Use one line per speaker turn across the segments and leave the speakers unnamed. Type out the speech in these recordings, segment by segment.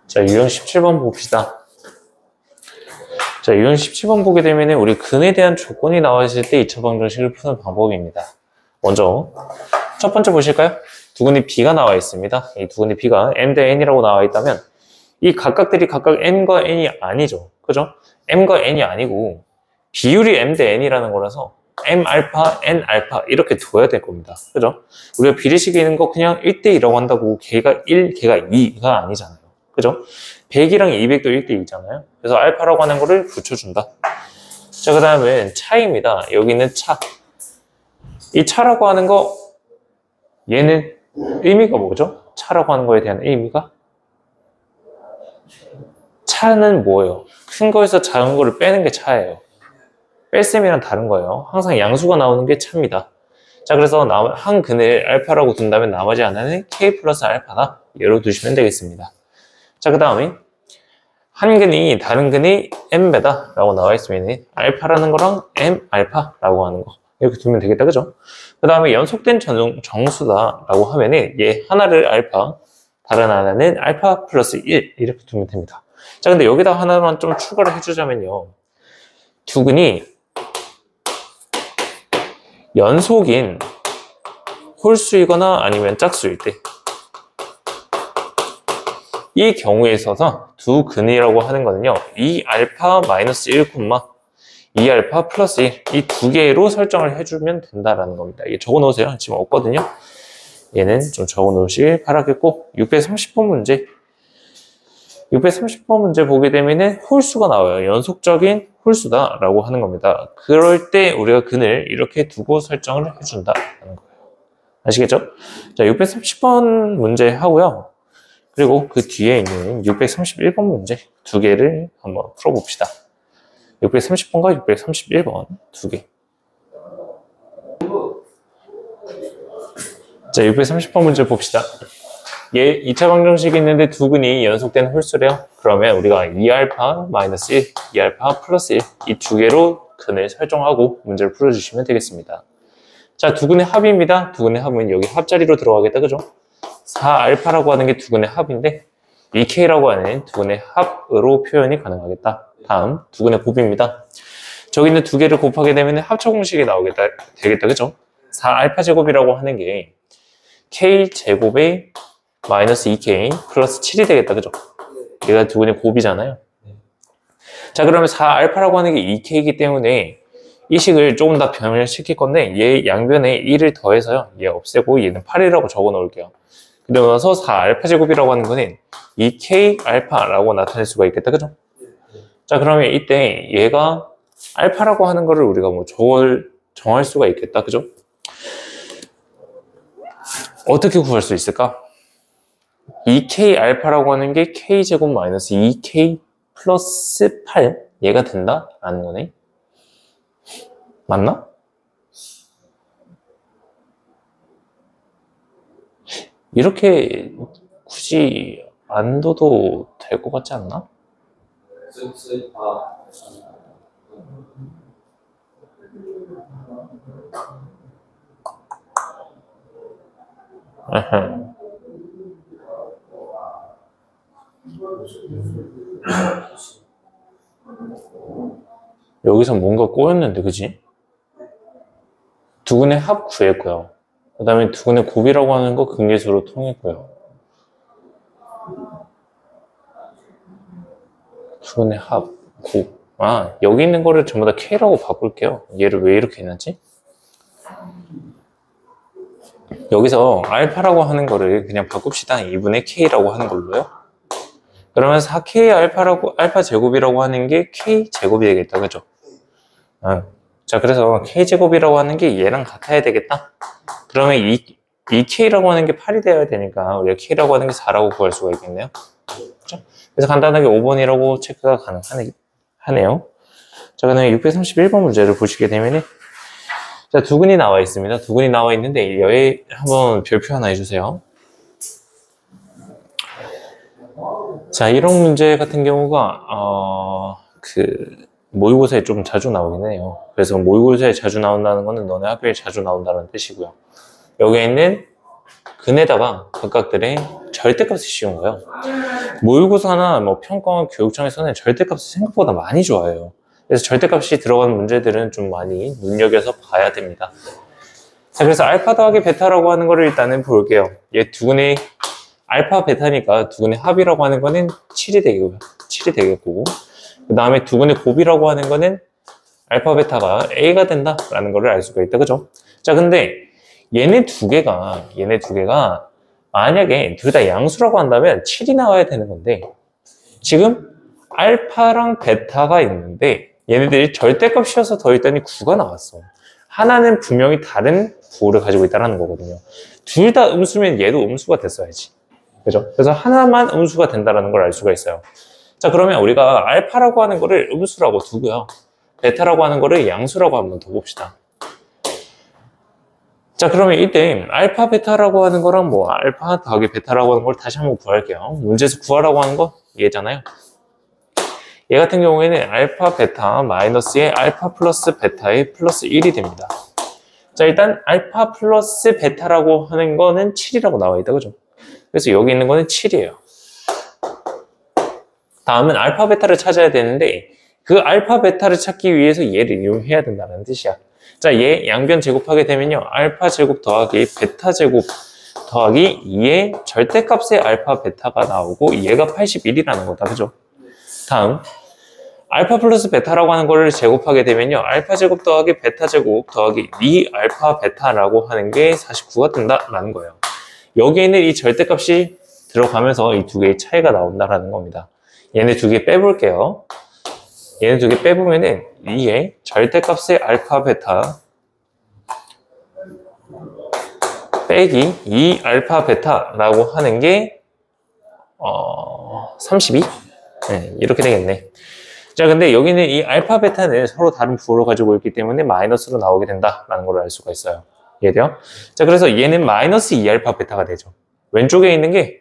자, 유형 17번 봅시다. 자, 유형 17번 보게 되면 우리 근에 대한 조건이 나왔을 때 2차 방정식을 푸는 방법입니다. 먼저 첫 번째 보실까요? 두근이 B가 나와 있습니다. 이 두근이 B가 M 대 N이라고 나와 있다면 이 각각들이 각각 M과 N이 아니죠. 그죠? M과 N이 아니고 비율이 M 대 N이라는 거라서 M 알파, N 알파 이렇게 둬야 될 겁니다. 그죠? 우리가 비례식에 있는 거 그냥 1대2라고 한다고 걔가 1, 걔가 2가 아니잖아요. 그죠? 100이랑 200도 1대2잖아요. 그래서 알파라고 하는 거를 붙여준다. 자, 그 다음에 차입니다. 여기 있는 차. 이 차라고 하는 거 얘는 의미가 뭐죠? 차라고 하는 거에 대한 의미가? 차는 뭐예요? 큰 거에서 작은 거를 빼는 게 차예요. 뺄셈이랑 다른 거예요. 항상 양수가 나오는 게 차입니다. 자, 그래서 한 근을 알파라고 둔다면 나머지 하나는 K 플러스 알파다. 예로 두시면 되겠습니다. 자, 그 다음에 한 근이 다른 근이 M배다 라고 나와 있으면 알파라는 거랑 M 알파라고 하는 거 이렇게 두면 되겠다. 그죠? 그 다음에 연속된 정수다 라고 하면은 얘 하나를 알파, 다른 하나는 알파 플러스 1 이렇게 두면 됩니다. 자, 근데 여기다 하나만 좀 추가를 해주자면요. 두 근이 연속인 홀수이거나 아니면 짝수일 때 이 경우에 있어서 두 근이라고 하는 거는요. 2알파 마이너스 1, 2알파 플러스 1 이 두 개로 설정을 해주면 된다라는 겁니다. 이게 적어 놓으세요. 지금 없거든요. 얘는 좀 적어 놓으시길 바라겠고 630번 문제 630번 문제 보게 되면은 홀수가 나와요. 연속적인 홀수다 라고 하는 겁니다. 그럴 때 우리가 근을 이렇게 두고 설정을 해준다는 거예요. 아시겠죠? 자, 630번 문제 하고요. 그리고 그 뒤에 있는 631번 문제 두 개를 한번 풀어봅시다. 630번과 631번 두 개. 자, 630번 문제 봅시다. 얘 2차 방정식이 있는데 두 근이 연속된 홀수래요. 그러면 우리가 2알파 마이너스 1, 2알파 플러스 1 이 두 개로 근을 설정하고 문제를 풀어주시면 되겠습니다. 자, 두 근의 합입니다. 두 근의 합은 여기 합자리로 들어가겠다. 그죠? 4알파라고 하는 게 두 근의 합인데 2K라고 하는 두 근의 합으로 표현이 가능하겠다. 다음 두 근의 곱입니다. 저기 있는 두 개를 곱하게 되면 합차 공식이 되겠다. 그죠? 4알파 제곱이라고 하는 게 K 제곱에 마이너스 2K 플러스 7이 되겠다. 그죠? 얘가 두 근의 곱이잖아요. 자, 그러면 4알파라고 하는 게 2K이기 때문에 이 식을 조금 더 변형시킬 건데 얘 양변에 1을 더해서요. 얘 없애고 얘는 8이라고 적어 놓을게요. 그러면서 4알파 제곱이라고 하는 거는 2K 알파라고 나타낼 수가 있겠다. 그죠? 자, 그러면 이때 얘가 알파라고 하는 거를 우리가 뭐 정할 수가 있겠다. 그죠? 어떻게 구할 수 있을까? 2K 알파라고 하는 게 K 제곱 마이너스 2K 플러스 8 얘가 된다? 라는 거네. 맞나? 이렇게 굳이 안 둬도 될 것 같지 않나? 여기서 뭔가 꼬였는데, 그지? 두 근의 합 구했고요. 그 다음에 두 근의 곱이라고 하는 거 근계수로 통했고요. 두 근의 합, 곱. 아, 여기 있는 거를 전부 다 K라고 바꿀게요. 얘를 왜 이렇게 해놨지? 여기서 알파라고 하는 거를 그냥 바꿉시다. 2분의 K라고 하는 걸로요. 그러면 4K 알파 제곱이라고 하는 게 K 제곱이 되겠다. 그죠? 자, 그래서 K제곱이라고 하는 게 얘랑 같아야 되겠다. 그러면 이 K라고 하는 게 8이 되어야 되니까 우리가 K라고 하는 게 4라고 구할 수가 있겠네요. 그렇죠? 그래서 간단하게 5번이라고 체크가 가능하네요. 자, 그다음에 631번 문제를 보시게 되면 자, 두 근이 나와 있습니다. 두 근이 나와 있는데 여기 한번 별표 하나 해주세요. 자, 이런 문제 같은 경우가 모의고사에 좀 자주 나오긴 해요. 그래서 모의고사에 자주 나온다는 거는 너네 학교에 자주 나온다는 뜻이고요. 여기에 있는 근에다가 각각들의 절대값을 씌운 거예요. 모의고사나 뭐 평가원 교육청에서는 절대값을 생각보다 많이 좋아해요. 그래서 절대값이 들어가는 문제들은 좀 많이 눈여겨서 봐야 됩니다. 자, 그래서 알파 더하기 베타라고 하는 거를 일단은 볼게요. 얘 두근의 알파 베타니까 두근의 합이라고 하는 거는 7이 되겠고, 그 다음에 두근의 곱이라고 하는 거는 알파 베타가 A가 된다라는 거를 알 수가 있다, 그죠? 자, 근데 얘네 두 개가 만약에 둘 다 양수라고 한다면 7이 나와야 되는 건데, 지금 알파랑 베타가 있는데 얘네들이 절대값이어서 더했더니 9가 나왔어. 하나는 분명히 다른 부호를 가지고 있다는 거거든요. 둘 다 음수면 얘도 음수가 됐어야지, 그죠? 그래서 하나만 음수가 된다는 걸 알 수가 있어요. 자, 그러면 우리가 알파라고 하는 거를 음수라고 두고요, 베타라고 하는 거를 양수라고 한번 더 봅시다. 자, 그러면 이때 알파 베타라고 하는 거랑 뭐 알파 더하기 베타라고 하는 걸 다시 한번 구할게요. 문제에서 구하라고 하는 거 얘잖아요. 얘 같은 경우에는 알파 베타 마이너스의 알파 플러스 베타의 플러스 1이 됩니다. 자, 일단 알파 플러스 베타라고 하는 거는 7이라고 나와 있다, 그죠? 그래서 여기 있는 거는 7이에요. 다음은 알파 베타를 찾아야 되는데 그 알파 베타를 찾기 위해서 얘를 이용해야 된다는 뜻이야. 자, 얘 양변 제곱하게 되면요, 알파 제곱 더하기 베타 제곱 더하기 2의 절대값의 알파 베타가 나오고 얘가 81이라는 거다, 그죠? 다음 알파 플러스 베타라고 하는 거를 제곱하게 되면요, 알파 제곱 더하기 베타 제곱 더하기 2 알파 베타라고 하는 게 49가 된다라는 거예요. 여기에 있는 이 절대값이 들어가면서 이 두 개의 차이가 나온다라는 겁니다. 얘네 두 개 빼볼게요. 얘네 두 개 빼보면은 2의 절대값의 알파 베타 빼기 2 알파 베타라고 하는 게 32? 네, 이렇게 되겠네. 자, 근데 여기는 이 알파 베타는 서로 다른 부호를 가지고 있기 때문에 마이너스로 나오게 된다라는 걸 알 수가 있어요. 이해돼요? 자, 그래서 얘는 마이너스 2 알파 베타가 되죠. 왼쪽에 있는 게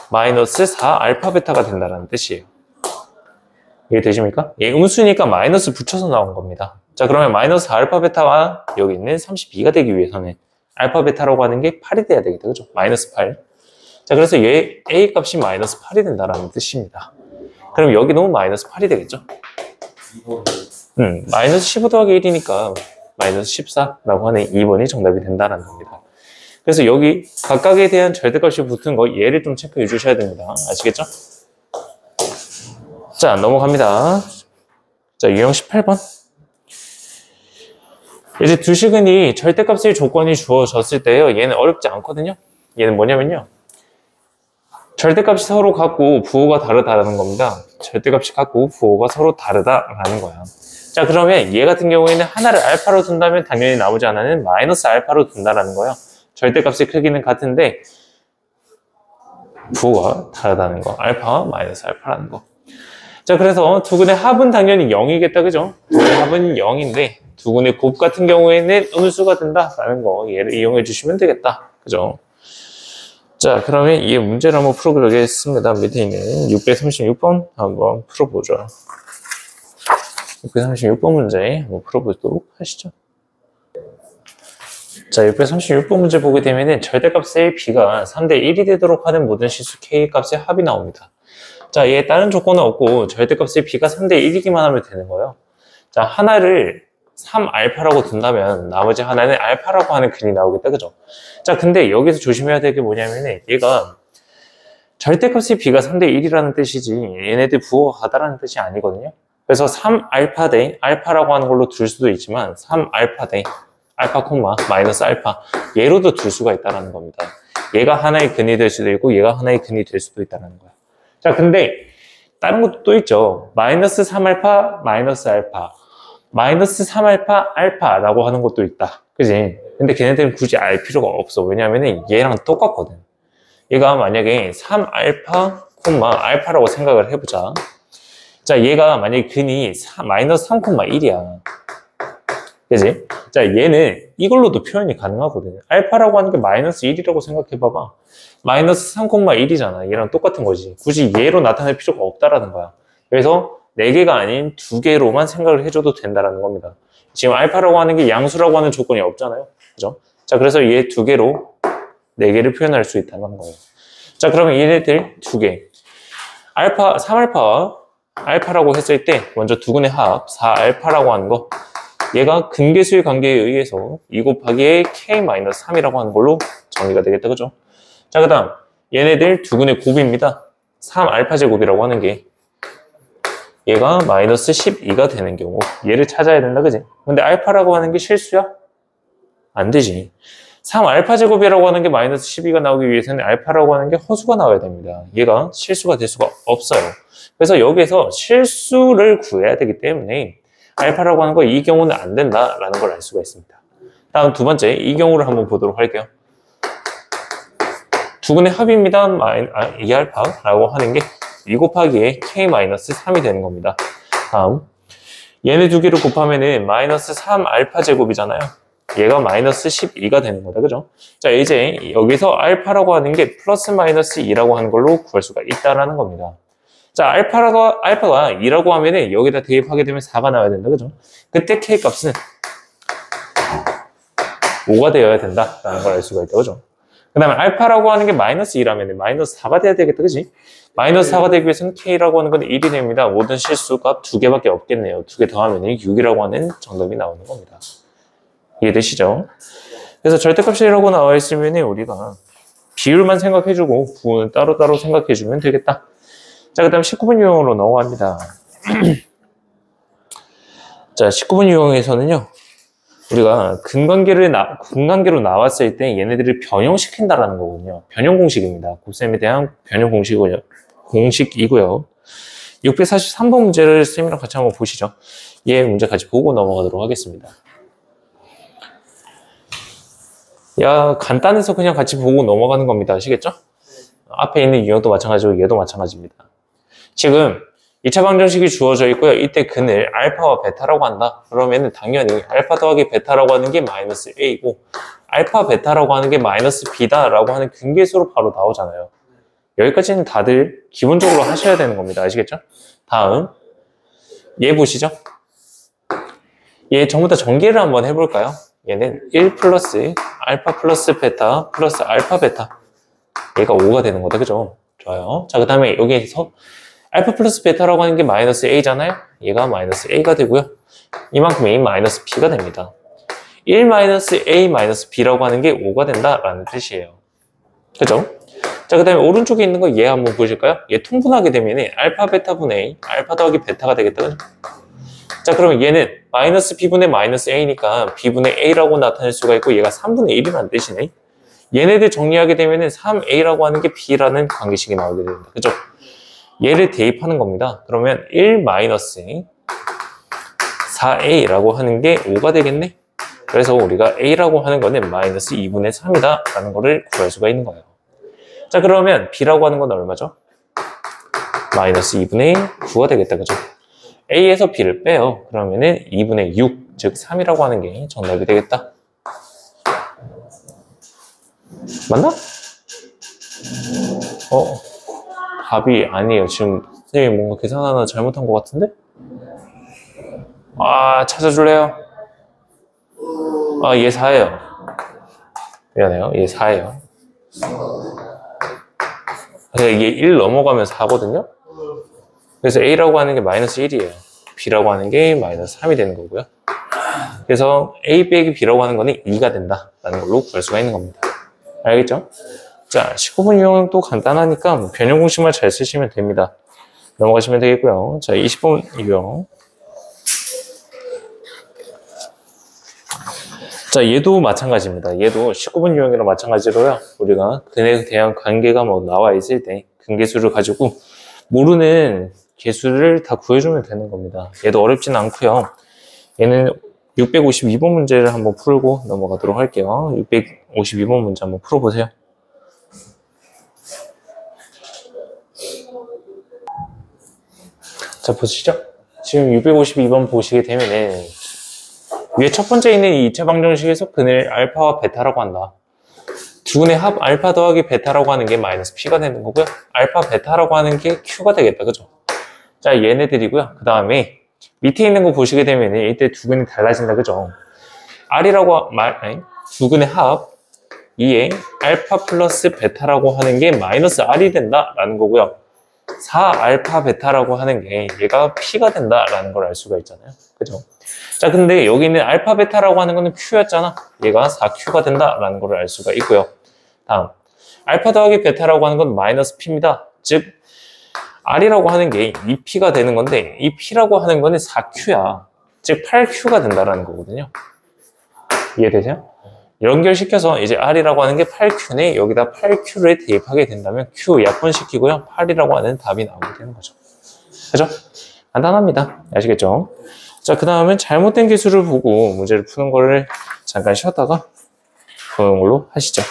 마이너스 4 알파 베타가 된다는 뜻이에요. 이해되십니까? 얘 음수니까 마이너스 붙여서 나온 겁니다. 자, 그러면 마이너스 4 알파 베타와 여기 있는 32가 되기 위해서는 알파 베타라고 하는 게 8이 돼야 되겠다, 그죠? 마이너스 8. 자, 그래서 얘 A 값이 마이너스 8이 된다는 뜻입니다. 그럼 여기 너무 마이너스 8이 되겠죠? 마이너스 15 더하기 1이니까 마이너스 14라고 하는 2번이 정답이 된다는 겁니다. 그래서 여기 각각에 대한 절대값이 붙은 거 얘를 좀 체크해 주셔야 됩니다. 아시겠죠? 자, 넘어갑니다. 자, 유형 18번. 이제 두 시근이 절대값의 조건이 주어졌을 때요, 얘는 어렵지 않거든요. 얘는 뭐냐면요, 절대값이 서로 같고 부호가 다르다라는 겁니다. 절대값이 같고 부호가 서로 다르다라는 거야. 자, 그러면 얘 같은 경우에는 하나를 알파로 둔다면 당연히 나머지 하나는 마이너스 알파로 둔다라는 거예요. 절대값의 크기는 같은데 부호가 다르다는 거. 알파와 마이너스 알파라는 거. 자, 그래서 두근의 합은 당연히 0이겠다, 그죠? 두근의 합은 0인데 두근의 곱 같은 경우에는 음수가 된다라는 거, 얘를 이용해 주시면 되겠다, 그죠? 자, 그러면 이 문제를 한번 풀어보겠습니다. 밑에 있는 636번 한번 풀어보죠. 636번 문제 한번 풀어보도록 하시죠. 자, 636번 문제 보게 되면은 절대값의 b가 3대 1이 되도록 하는 모든 실수 k 값의 합이 나옵니다. 자, 얘 다른 조건은 없고 절대값의 b가 3대 1이기만 하면 되는 거예요. 자, 하나를 3알파라고 둔다면 나머지 하나는 알파라고 하는 근이 나오겠다, 그죠? 자, 근데 여기서 조심해야 될 게 뭐냐면은 얘가 절대값의 b가 3대 1이라는 뜻이지 얘네들 부호가 같다라는 뜻이 아니거든요. 그래서 3알파 대 알파라고 하는 걸로 둘 수도 있지만 3알파 대 알파 콤마 마이너스 알파 얘로도 둘 수가 있다는 겁니다. 얘가 하나의 근이 될 수도 있고 얘가 하나의 근이 될 수도 있다는 거야. 자, 근데 다른 것도 또 있죠. 마이너스 3알파 마이너스 알파 마이너스 3알파 알파라고 하는 것도 있다, 그지? 근데 걔네들은 굳이 알 필요가 없어. 왜냐면은 얘랑 똑같거든. 얘가 만약에 3알파 콤마 알파라고 생각을 해보자. 자, 얘가 만약에 근이 마이너스 3,1이야. 그지? 자, 얘는 이걸로도 표현이 가능하거든요. 알파라고 하는 게 마이너스 1이라고 생각해봐봐. 마이너스 3,1이잖아. 얘랑 똑같은 거지. 굳이 얘로 나타낼 필요가 없다라는 거야. 그래서 4개가 아닌 2개로만 생각을 해줘도 된다라는 겁니다. 지금 알파라고 하는 게 양수라고 하는 조건이 없잖아요. 그죠? 자, 그래서 얘 2개로 4개를 표현할 수 있다는 거예요. 자, 그러면 얘네들 2개. 알파, 3알파와 알파라고 했을 때 먼저 두근의 합 4알파라고 하는 거, 얘가 근계수의 관계에 의해서 2 곱하기의 k-3이라고 하는 걸로 정리가 되겠다. 그죠? 자, 그 다음 얘네들 두근의 곱입니다. 3알파 제곱이라고 하는 게 얘가 마이너스 12가 되는 경우 얘를 찾아야 된다. 그지? 근데 알파라고 하는 게 실수야? 안 되지. 3알파 제곱이라고 하는 게 마이너스 12가 나오기 위해서는 알파라고 하는 게 허수가 나와야 됩니다. 얘가 실수가 될 수가 없어요. 그래서 여기에서 실수를 구해야 되기 때문에 알파라고 하는 거 이 경우는 안 된다라는 걸 알 수가 있습니다. 다음 두 번째, 이 경우를 한번 보도록 할게요. 두근의 합입니다. 2알파라고 하는 게 2 곱하기에 k-3이 되는 겁니다. 다음, 얘네 두 개를 곱하면은 마이너스 3알파 제곱이잖아요. 얘가 마이너스 12가 되는 거다. 그죠? 자, 이제 여기서 알파라고 하는 게 플러스 마이너스 2라고 하는 걸로 구할 수가 있다라는 겁니다. 자, 알파가 2라고 하면은 여기다 대입하게 되면 4가 나와야 된다. 그죠? 그때 k 값은 5가 되어야 된다라는 걸 알 수가 있다. 그죠? 그 다음에 알파라고 하는 게 마이너스 2라면 마이너스 4가 돼야 되겠다. 그지? 마이너스 4가 되기 위해서는 k라고 하는 건 1이 됩니다. 모든 실수가 2개밖에 없겠네요. 2개 더하면 6이라고 하는 정답이 나오는 겁니다. 이해되시죠? 그래서 절대값이라고 나와 있으면 우리가 비율만 생각해주고 부호는 따로따로 생각해주면 되겠다. 자, 그 다음 19번 유형으로 넘어갑니다. 자, 19번 유형에서는요, 우리가 근관계로 나왔을 때 얘네들을 변형시킨다라는 거거든요. 변형 공식입니다. 곱셈에 대한 변형 공식이고요. 643번 문제를 쌤이랑 같이 한번 보시죠. 얘 문제 같이 보고 넘어가도록 하겠습니다. 야, 간단해서 그냥 같이 보고 넘어가는 겁니다. 아시겠죠? 앞에 있는 유형도 마찬가지고 얘도 마찬가지입니다. 지금 2차 방정식이 주어져 있고요. 이때 근을 알파와 베타라고 한다. 그러면 당연히 알파 더하기 베타라고 하는 게 마이너스 a고 알파 베타라고 하는 게 마이너스 b다라고 하는 근계수로 바로 나오잖아요. 여기까지는 다들 기본적으로 하셔야 되는 겁니다. 아시겠죠? 다음 얘 보시죠. 얘 전부 다 전개를 한번 해볼까요? 얘는 1 플러스 알파 플러스 베타 플러스 알파 베타, 얘가 5가 되는 거다. 그죠? 좋아요. 자, 그 다음에 여기에서 알파 플러스 베타라고 하는 게 마이너스 a잖아요. 얘가 마이너스 a가 되고요. 이만큼이 마이너스 b가 됩니다. 1 마이너스 a 마이너스 b라고 하는 게 5가 된다라는 뜻이에요. 그죠? 자, 그 다음에 오른쪽에 있는 거 얘 한번 보실까요? 얘 통분하게 되면 알파 베타 분의 알파 더하기 베타가 되겠다. 그죠? 자, 그러면 얘는 마이너스 b분의 마이너스 a니까 b분의 a라고 나타낼 수가 있고 얘가 3분의 1이라는 뜻이네. 얘네들 정리하게 되면은 3a라고 하는 게 b라는 관계식이 나오게 됩니다. 그죠? 얘를 대입하는 겁니다. 그러면 1 마이너스 4a라고 하는 게 5가 되겠네. 그래서 우리가 a라고 하는 거는 마이너스 2분의 3이다 라는 거를 구할 수가 있는 거예요. 자, 그러면 b라고 하는 건 얼마죠? 마이너스 2분의 9가 되겠다. 그죠? a에서 b를 빼요. 그러면은 2분의 6, 즉 3이라고 하는 게 정답이 되겠다. 맞나? 답이 아니에요. 지금 선생님이 뭔가 계산 하나 잘못한 것 같은데? 아, 찾아줄래요? 아, 얘 4예요. 미안해요. 얘 4예요. 이게 1 넘어가면 4거든요? 그래서 a라고 하는 게 마이너스 1이에요. b라고 하는 게 마이너스 3이 되는 거고요. 그래서 a 빼기 b라고 하는 거는 2가 된다라는 걸로 구할 수가 있는 겁니다. 알겠죠? 자, 19번 유형은 또 간단하니까 변형 공식만 잘 쓰시면 됩니다. 넘어가시면 되겠고요. 자, 20번 유형. 자, 얘도 마찬가지입니다. 얘도 19번 유형이랑 마찬가지로요. 우리가 근에 대한 관계가 뭐 나와 있을 때 근계수를 가지고 모르는 개수를 다 구해주면 되는 겁니다. 얘도 어렵진 않고요. 얘는 652번 문제를 한번 풀고 넘어가도록 할게요. 652번 문제 한번 풀어보세요. 자, 보시죠. 지금 652번 보시게 되면은 위에 첫 번째 있는 이 2차 방정식에서 근을 알파와 베타라고 한다. 두근의 합 알파 더하기 베타라고 하는 게 마이너스 p가 되는 거고요. 알파 베타라고 하는 게 q가 되겠다. 그죠? 자, 얘네들이고요. 그 다음에 밑에 있는 거 보시게 되면 이때 두근이 달라진다. 그죠? r이라고 두근의 합 2에 알파 플러스 베타라고 하는 게 마이너스 R이 된다라는 거고요. 4알파 베타라고 하는 게 얘가 P가 된다라는 걸 알 수가 있잖아요. 그죠? 자, 근데 여기 있는 알파 베타라고 하는 거는 Q였잖아. 얘가 4Q가 된다라는 걸 알 수가 있고요. 다음, 알파 더하기 베타라고 하는 건 마이너스 P입니다. 즉, R이라고 하는 게 2P가 되는 건데 이 P라고 하는 거는 4Q야. 즉, 8Q가 된다라는 거거든요. 이해되세요? 연결시켜서 이제 R이라고 하는 게 8Q네. 여기다 8Q를 대입하게 된다면 Q 약분시키고요. 8이라고 하는 답이 나오게 되는 거죠. 그죠? 간단합니다. 아시겠죠? 자, 그 다음은 잘못된 기술을 보고 문제를 푸는 거를 잠깐 쉬었다가 보는 걸로 하시죠.